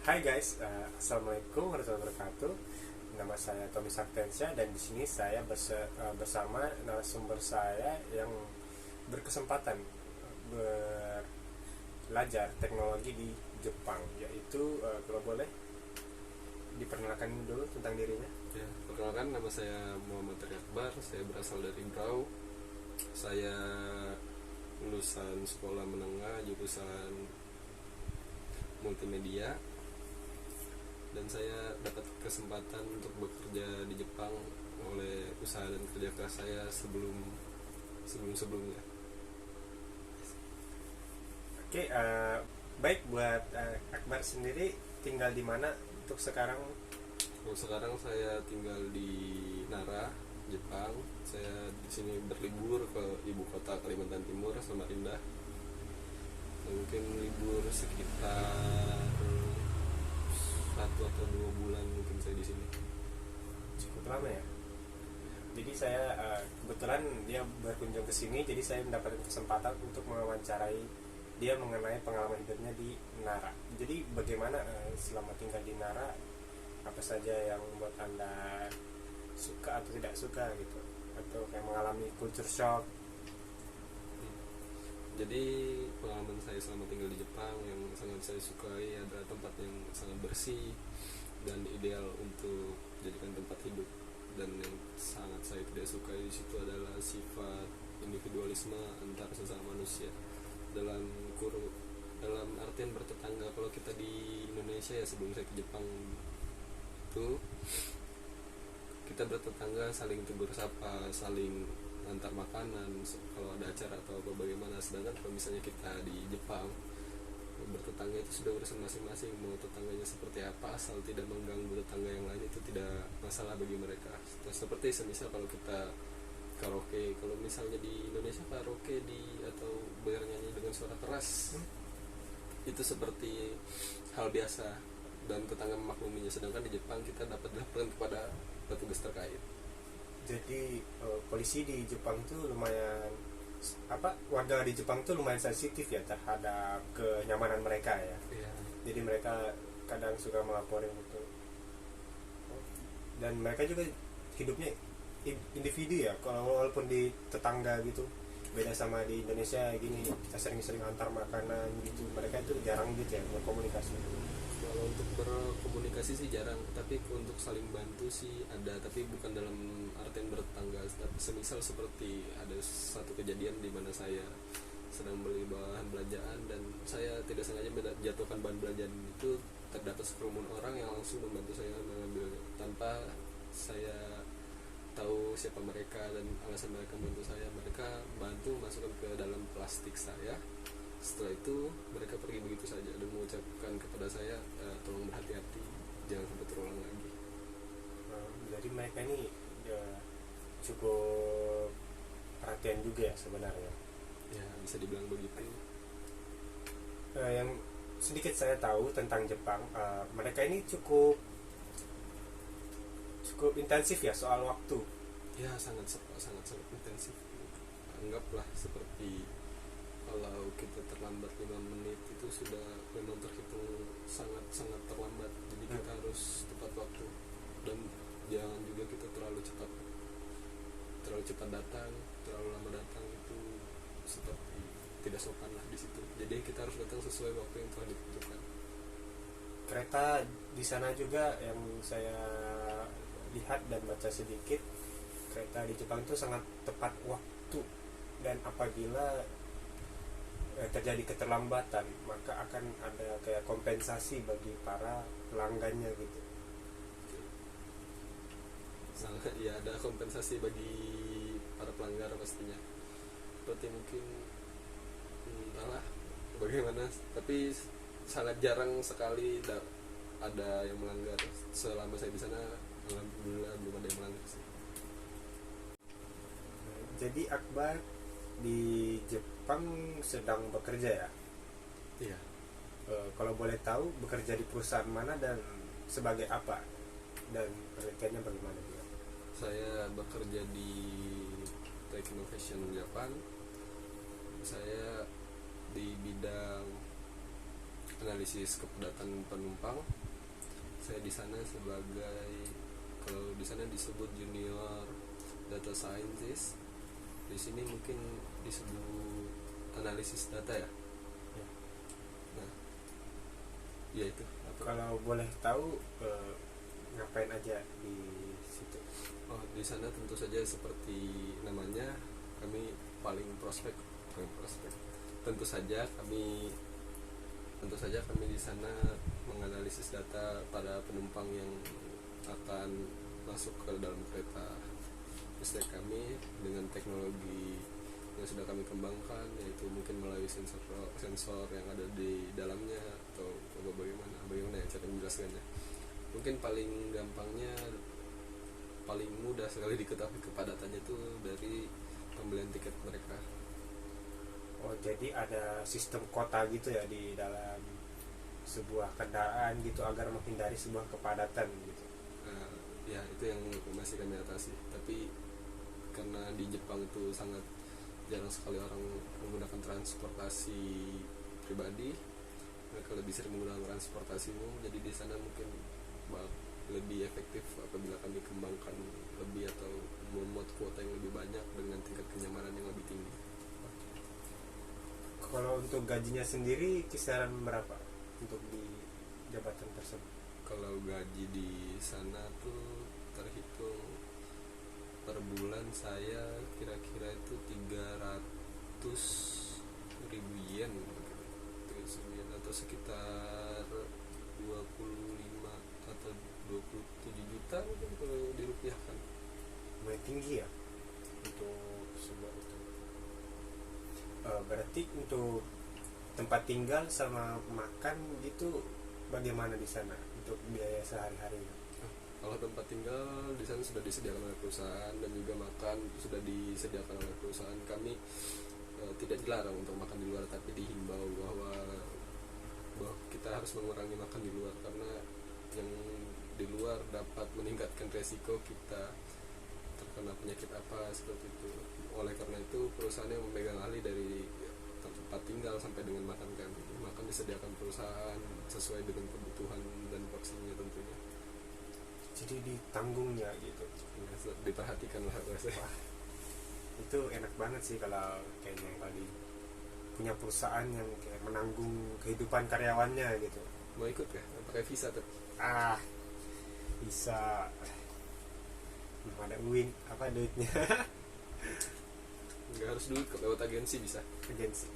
Hai guys, assalamualaikum warahmatullahi wabarakatuh. Nama saya Tommy Saktensya dan di sini saya bersama narasumber saya yang berkesempatan belajar teknologi di Jepang, yaitu kalau boleh diperkenalkan dulu tentang dirinya. Ya, perkenalkan, nama saya Muhammad Tri Akbar. Saya berasal dari Brau. Saya lulusan sekolah menengah jurusan multimedia, dan saya dapat kesempatan untuk bekerja di Jepang oleh usaha dan kerja keras saya sebelumnya. Oke, baik, buat Akbar sendiri tinggal di mana untuk sekarang? Sekarang saya tinggal di Nara, Jepang. Saya di sini berlibur ke ibu kota Kalimantan Timur, Samarinda. Mungkin libur sekitar 1 atau 2 bulan mungkin saya di sini. Cukup lama ya. Jadi saya kebetulan dia berkunjung ke sini, jadi saya mendapatkan kesempatan untuk mewawancarai dia mengenai pengalaman hidupnya di Nara. Jadi bagaimana selama tinggal di Nara, apa saja yang membuat Anda suka atau tidak suka gitu, atau kayak mengalami culture shock. Jadi pengalaman saya selama tinggal di Jepang yang sangat saya sukai adalah tempat yang sangat bersih dan ideal untuk dijadikan tempat hidup. Dan yang sangat saya tidak sukai di situ adalah sifat individualisme antar sesama manusia. Dalam artian bertetangga. Kalau kita di Indonesia ya, sebelum saya ke Jepang itu kita bertetangga, saling tegur sapa, saling antar makanan kalau ada acara atau apa bagaimana. Sedangkan kalau misalnya kita di Jepang, bertetangga itu sudah urusan masing-masing, mau tetangganya seperti apa, asal tidak mengganggu tetangga yang lain itu tidak masalah bagi mereka. Seperti semisal kalau kita karaoke, kalau misalnya di Indonesia karaoke atau bernyanyi dengan suara keras, itu seperti hal biasa dan tetangga memakluminya. Sedangkan di Jepang kita dapat dilaporkan kepada petugas terkait. Jadi polisi di Jepang tuh lumayan warga di Jepang tuh lumayan sensitif ya terhadap kenyamanan mereka ya. Iya. Jadi mereka kadang suka melaporin gitu. Dan mereka juga hidupnya individu ya, kalau walaupun di tetangga gitu. Beda sama di Indonesia gini, kita sering-sering antar makanan gitu. Mereka itu jarang gitu ya berkomunikasi. Kalau untuk berkomunikasi sih jarang, tapi untuk saling bantu sih ada, tapi bukan dalam artian bertetangga. Tapi semisal seperti ada satu kejadian di mana saya sedang beli bahan belanjaan dan saya tidak sengaja menjatuhkan bahan belanjaan itu, terdapat sekerumun orang yang langsung membantu saya mengambilnya tanpa saya tahu siapa mereka dan alasan mereka membantu saya. Mereka bantu masukkan ke dalam plastik saya. Setelah itu mereka pergi begitu saja dan mengucapkan kepada saya, tolong berhati-hati, jangan sampai terulang lagi. Jadi mereka ini cukup perhatian juga ya sebenarnya. Ya, bisa dibilang begitu. Yang sedikit saya tahu tentang Jepang, mereka ini cukup intensif ya soal waktu. Ya, sangat intensif. Anggaplah seperti kalau kita terlambat 5 menit itu sudah memang terhitung sangat terlambat. Jadi kita harus tepat waktu dan jangan juga kita terlalu cepat datang, terlalu lama datang, itu seperti tidak sopan lah di situ. Jadi kita harus datang sesuai waktu yang telah ditentukan. Kereta di sana juga yang saya lihat dan baca sedikit, kereta di Jepang itu sangat tepat waktu, dan apabila terjadi keterlambatan maka akan ada kayak kompensasi bagi para pelanggannya gitu. Sangat ya, ada kompensasi bagi para pelanggar pastinya. Seperti mungkin entahlah bagaimana, tapi sangat jarang sekali ada yang melanggar. Selama saya di sana alhamdulillah belum ada yang melanggar sih. Jadi Akbar di Jepang sedang bekerja ya? Iya. Kalau boleh tahu bekerja di perusahaan mana dan sebagai apa, dan penelitiannya bagaimana juga? Saya bekerja di Tech Innovation Japan. Saya di bidang analisis kepadatan penumpang. Saya di sana sebagai, kalau di sana disebut junior data scientist, di sini mungkin disebut analisis data ya. Ya. Nah, ya itu. Kalau boleh tahu ngapain aja di situ? Oh, di sana tentu saja seperti namanya, kami paling prospek. Tentu saja kami di sana menganalisis data pada penumpang yang akan masuk ke dalam kereta listrik kami dengan teknologi yang sudah kami kembangkan, yaitu mungkin melalui sensor yang ada di dalamnya, atau bagaimana ya cara menjelaskannya. Mungkin paling gampangnya, paling mudah sekali diketahui kepadatannya itu dari pembelian tiket mereka. Oh, jadi ada sistem kota gitu ya di dalam sebuah kendaraan gitu agar menghindari sebuah kepadatan gitu. Ya itu yang masih kami atasi. Tapi karena di Jepang itu sangat jarang sekali orang menggunakan transportasi pribadi, mereka lebih sering menggunakan transportasi umum. Jadi di sana mungkin lebih efektif apabila kami kembangkan lebih atau memuat kuota yang lebih banyak dengan tingkat kenyamanan yang lebih tinggi. Kalau untuk gajinya sendiri kisaran berapa untuk di jabatan tersebut? Kalau gaji di sana tuh terhitung per bulan saya kira-kira itu 300.000 yen atau sekitar 25 atau 27 juta mungkin kalau dirupiahkan. Lumayan tinggi ya untuk sebuah itu. Berarti untuk tempat tinggal sama makan gitu bagaimana di sana untuk biaya sehari-harinya? Kalau tempat tinggal di sana sudah disediakan oleh perusahaan, dan juga makan sudah disediakan oleh perusahaan. Kami tidak dilarang untuk makan di luar, tapi dihimbau bahwa kita harus mengurangi makan di luar, karena yang di luar dapat meningkatkan resiko kita terkena penyakit apa seperti itu. Oleh karena itu perusahaan yang memegang alih dari tempat tinggal sampai dengan makan kami, makan disediakan perusahaan sesuai dengan kebutuhan dan porsinya tentunya. Jadi ditanggungnya gitu, Diperhatikan lah rasanya. wah itu enak banget sih kalau kayaknya tadi punya perusahaan yang kayak menanggung kehidupan karyawannya gitu. Mau ikut ya? Pakai visa tuh. Bisa, belum ada duitnya. Nggak harus dulu lewat agensi bisa. Agensi.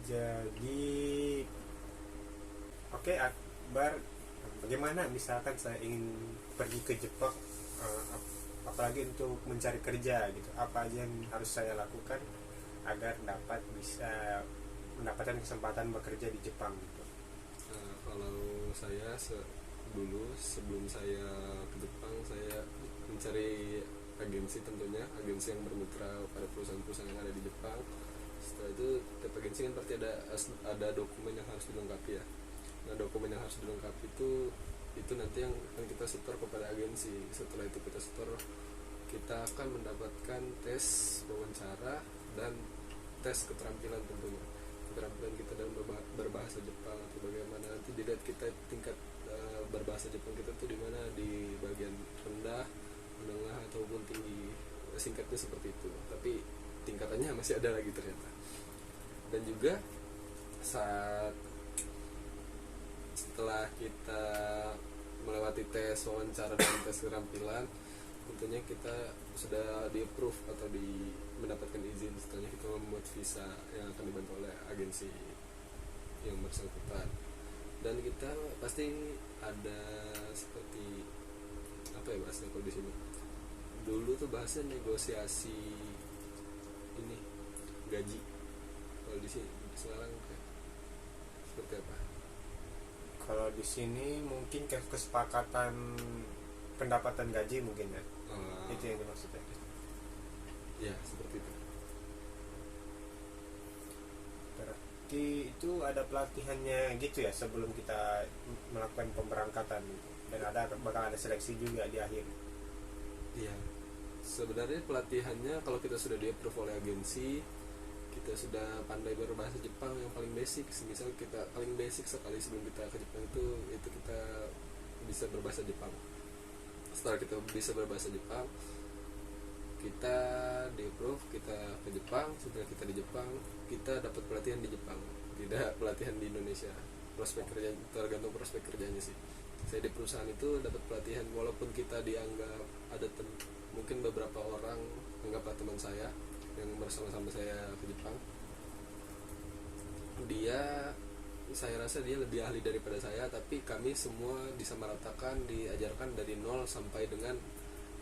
Jadi oke, Akbar, bagaimana misalkan saya ingin pergi ke Jepang, apalagi untuk mencari kerja gitu, apa aja yang harus saya lakukan agar dapat bisa mendapatkan kesempatan bekerja di Jepang gitu? Kalau saya dulu sebelum saya ke Jepang, saya mencari agensi, tentunya agensi yang bermitra pada perusahaan-perusahaan yang ada di Jepang. Setelah itu tiap agensi kan pasti ada dokumen yang harus dilengkapi ya. Nah, dokumen yang harus dilengkapi itu nanti yang akan kita setor kepada agensi. Setelah itu kita setor, kita akan mendapatkan tes wawancara dan tes keterampilan, tentunya keterampilan kita dalam berbahasa Jepang atau bagaimana. Nanti dilihat kita tingkat berbahasa Jepang kita tuh di mana, di bagian rendah, menengah ataupun tinggi. Singkatnya seperti itu, tapi tingkatannya masih ada lagi ternyata. Dan juga setelah kita melewati tes wawancara dan tes keterampilan, tentunya kita sudah di-approve atau mendapatkan izin. Setelahnya kita membuat visa yang akan dibantu oleh agensi yang bersangkutan. Dan kita pasti ada seperti apa ya bahasanya kalau di sini? Dulu tuh bahasnya negosiasi ini gaji. Kalau di sini sekarang seperti apa? Kalau di sini mungkin kesepakatan pendapatan gaji mungkin ya. Itu yang dimaksudnya. Ya, seperti itu. Berarti itu ada pelatihannya gitu ya sebelum kita melakukan pemberangkatan, dan bakal ada seleksi juga di akhir. Iya. Sebenarnya pelatihannya kalau kita sudah di-approve oleh agensi, kita sudah pandai berbahasa Jepang yang paling basic, misal kita paling basic sekali sebelum kita ke Jepang itu kita bisa berbahasa Jepang. Setelah kita bisa berbahasa Jepang, kita di approve, kita ke Jepang. Setelah kita di Jepang, kita dapat pelatihan di Jepang, tidak pelatihan di Indonesia. Prospek kerja tergantung prospek kerjanya sih. Saya di perusahaan itu dapat pelatihan, walaupun kita dianggap ada mungkin beberapa orang anggaplah teman saya yang bersama-sama saya ke Jepang, saya rasa dia lebih ahli daripada saya, tapi kami semua disamaratakan, diajarkan dari nol sampai dengan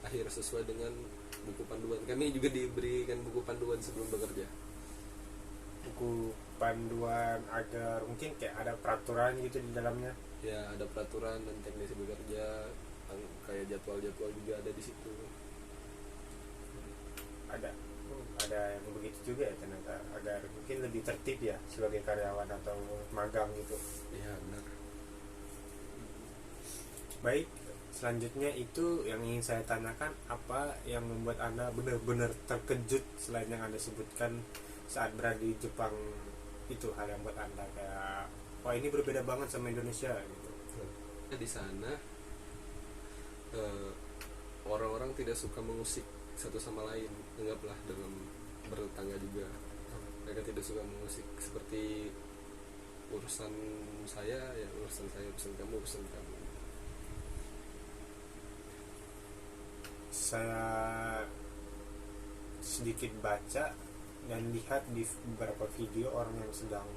akhir sesuai dengan buku panduan. Kami juga diberikan buku panduan sebelum bekerja. Buku panduan agar mungkin kayak ada peraturan gitu di dalamnya. Ya, ada peraturan dan teknis bekerja, kayak jadwal-jadwal juga ada di situ. Ada yang begitu juga ya ternyata, agar mungkin lebih tertib ya sebagai karyawan atau magang gitu. Iya, benar. Baik, selanjutnya itu yang ingin saya tanyakan, apa yang membuat Anda benar-benar terkejut selain yang Anda sebutkan saat berada di Jepang itu, hal yang buat Anda kayak wah ini berbeda banget sama Indonesia gitu. Di sana orang-orang tidak suka mengusik satu sama lain, anggaplah dalam bertetangga juga mereka tidak suka mengusik, seperti urusan saya ya urusan saya, urusan kamu urusan kamu. Saya sedikit baca dan lihat di beberapa video orang yang sedang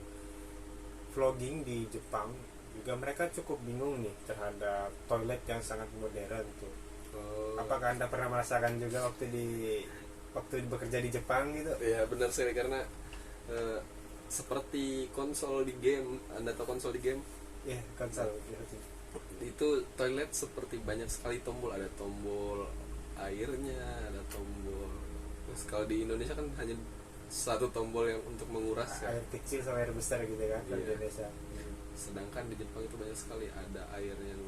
vlogging di Jepang juga, mereka cukup bingung nih terhadap toilet yang sangat modern tuh. Apakah Anda pernah merasakan juga waktu bekerja di Jepang gitu? Ya, benar sekali, karena seperti konsol di game. Anda tahu konsol di game? Ya, konsol Itu toilet seperti banyak sekali tombol, ada tombol airnya, ada tombol. Terus kalau di Indonesia kan hanya satu tombol yang untuk menguras air kecil sama air besar gitu kan. Di Iya. Indonesia. Sedangkan di Jepang itu banyak sekali, ada air yang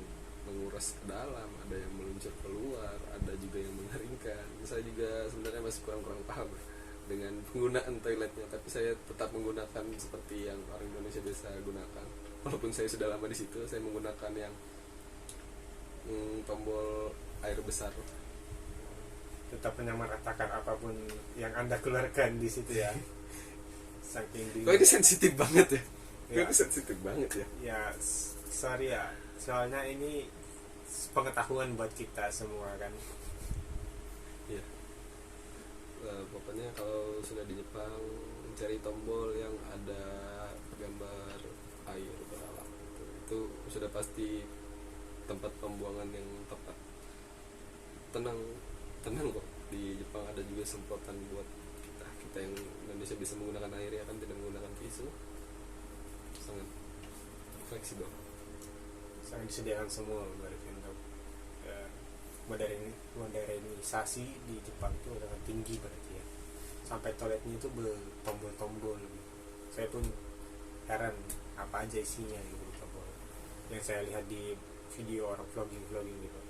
menguras ke dalam, ada yang meluncur keluar, ada juga yang mengeringkan. Saya juga sebenarnya masih kurang paham dengan penggunaan toiletnya, tapi saya tetap menggunakan seperti yang orang Indonesia biasa gunakan. Walaupun saya sudah lama di situ, saya menggunakan yang tombol air besar. Tetap menyamaratakan apapun yang Anda keluarkan di situ ya. Saking bingung. Kok ini sensitif banget ya? Ya. Kok ini sensitif banget ya? Ya, sorry ya. Soalnya ini pengetahuan buat kita semua kan. Iya. Pokoknya kalau sudah di Jepang, mencari tombol yang ada gambar air beralam itu sudah pasti tempat pembuangan yang tepat. Tenang kok, di Jepang ada juga semprotan buat kita yang Indonesia bisa menggunakan air ya kan, tidak menggunakan tisu. Sangat fleksibel. Sangat disediakan semua berarti untuk modernisasi di Jepang itu sangat tinggi berarti ya. Sampai toiletnya itu bertombol-tombol. Saya pun heran apa aja isinya gitu tombol. Yang saya lihat di video orang vlogging gitu.